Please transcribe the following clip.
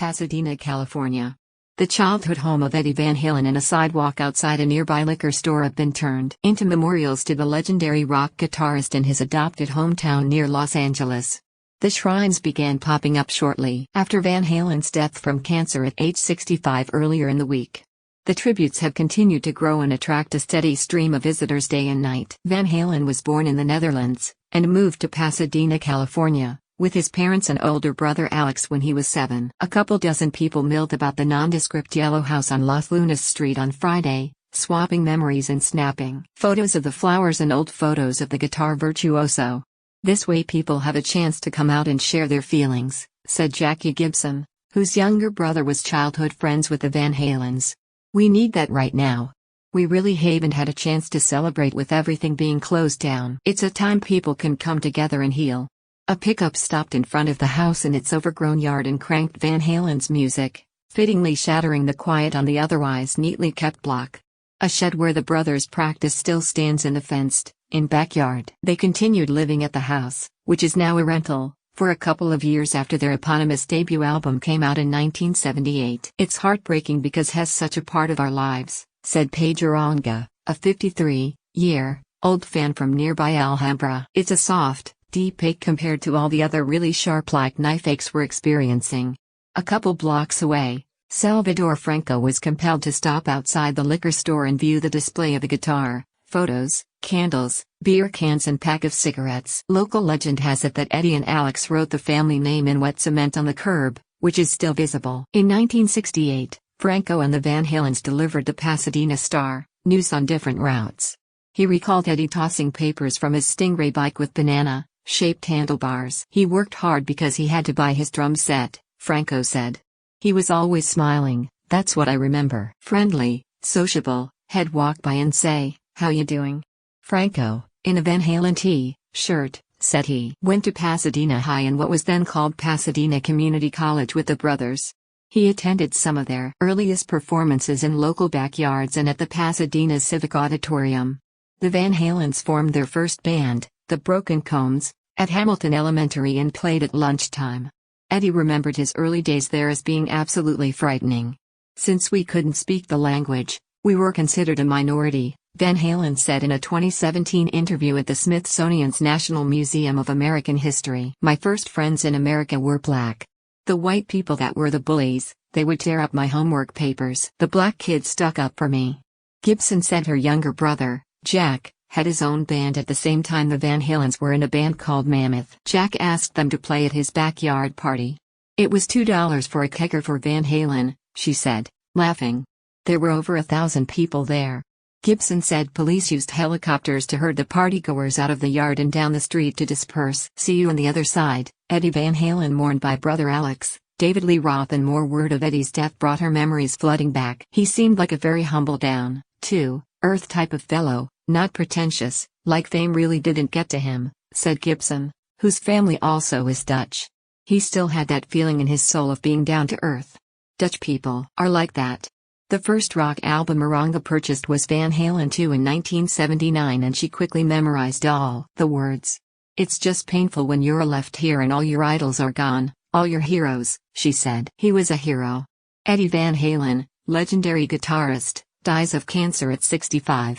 Pasadena, California. The childhood home of Eddie Van Halen and a sidewalk outside a nearby liquor store have been turned into memorials to the legendary rock guitarist in his adopted hometown near Los Angeles. The shrines began popping up shortly after Van Halen's death from cancer at age 65 earlier in the week. The tributes have continued to grow and attract a steady stream of visitors day and night. Van Halen was born in the Netherlands and moved to Pasadena, California, with his parents and older brother Alex when he was 7. A couple dozen people milled about the nondescript yellow house on Las Lunas Street on Friday, swapping memories and snapping photos of the flowers and old photos of the guitar virtuoso. This way people have a chance to come out and share their feelings, said Jackie Gibson, whose younger brother was childhood friends with the Van Halens. We need that right now. We really haven't had a chance to celebrate with everything being closed down. It's a time people can come together and heal. A pickup stopped in front of the house in its overgrown yard and cranked Van Halen's music, fittingly shattering the quiet on the otherwise neatly kept block. A shed where the brothers practice still stands in the fenced-in backyard. They continued living at the house, which is now a rental, for a couple of years after their eponymous debut album came out in 1978. It's heartbreaking because has such a part of our lives, said Paige Oronga, a 53-year-old fan from nearby Alhambra. It's a soft, deep ache compared to all the other really sharp like knife aches we're experiencing. A couple blocks away, Salvador Franco was compelled to stop outside the liquor store and view the display of a guitar, photos, candles, beer cans and pack of cigarettes. Local legend has it that Eddie and Alex wrote the family name in wet cement on the curb, which is still visible. In 1968, Franco and the Van Halens delivered the Pasadena Star news on different routes. He recalled Eddie tossing papers from his Stingray bike with banana-shaped handlebars. He worked hard because he had to buy his drum set, Franco said. He was always smiling, that's what I remember. Friendly, sociable, he'd walk by and say, "How you doing?" Franco, in a Van Halen T-shirt, said he went to Pasadena High and what was then called Pasadena Community College with the brothers. He attended some of their earliest performances in local backyards and at the Pasadena Civic Auditorium. The Van Halens formed their first band, the Broken Combs, at Hamilton Elementary and played at lunchtime. Eddie remembered his early days there as being absolutely frightening. Since we couldn't speak the language, we were considered a minority, Van Halen said in a 2017 interview at the Smithsonian's National Museum of American History. My first friends in America were black. The white people that were the bullies, they would tear up my homework papers. The black kids stuck up for me. Gibson said her younger brother, Jack, had his own band at the same time the Van Halens were in a band called Mammoth. Jack asked them to play at his backyard party. It was $2 for a kegger for Van Halen, she said, laughing. There were over 1,000 people there. Gibson said police used helicopters to herd the partygoers out of the yard and down the street to disperse. See you on the other side. Eddie Van Halen mourned by brother Alex. David Lee Roth and more word of Eddie's death brought her memories flooding back. He seemed like a very humble down, to earth type of fellow, not pretentious, like fame really didn't get to him, said Gibson, whose family also is Dutch. He still had that feeling in his soul of being down to earth. Dutch people are like that. The first rock album Oronga purchased was Van Halen 2 in 1979 and she quickly memorized all the words. It's just painful when you're left here and all your idols are gone, all your heroes, she said. He was a hero. Eddie Van Halen, legendary guitarist, dies of cancer at 65.